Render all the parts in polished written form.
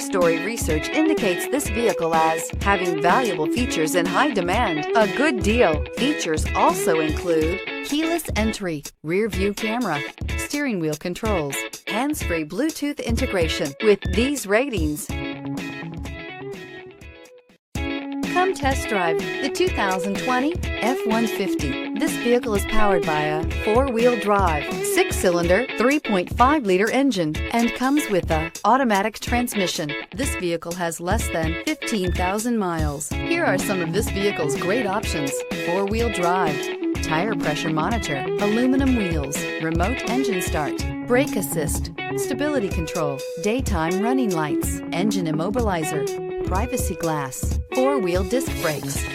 Story research indicates this vehicle as having valuable features in high demand. A good deal. Features also include keyless entry, rear view camera, steering wheel controls, hands-free Bluetooth integration. With these ratings, come test drive the 2020 F-150. This vehicle is powered by a 4-wheel drive, 6-cylinder, 3.5-liter engine and comes with a automatic transmission. This vehicle has less than 15,000 miles. Here are some of this vehicle's great options: 4-wheel drive, tire pressure monitor, aluminum wheels, remote engine start, brake assist, stability control, daytime running lights, engine immobilizer, privacy glass, 4-wheel disc brakes.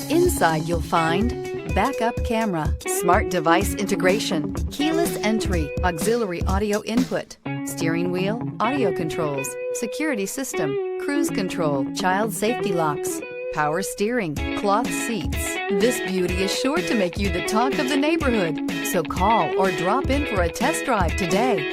Inside you'll find backup camera, smart device integration, keyless entry, auxiliary audio input, steering wheel audio controls, security system, cruise control, child safety locks, power steering, cloth seats. This beauty is sure to make you the talk of the neighborhood. So call or drop in for a test drive today.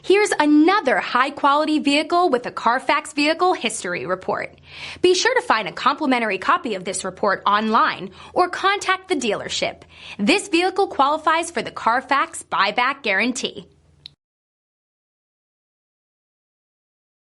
Here's another high-quality vehicle with a Carfax Vehicle History Report. Be sure to find a complimentary copy of this report online or contact the dealership. This vehicle qualifies for the Carfax Buyback Guarantee.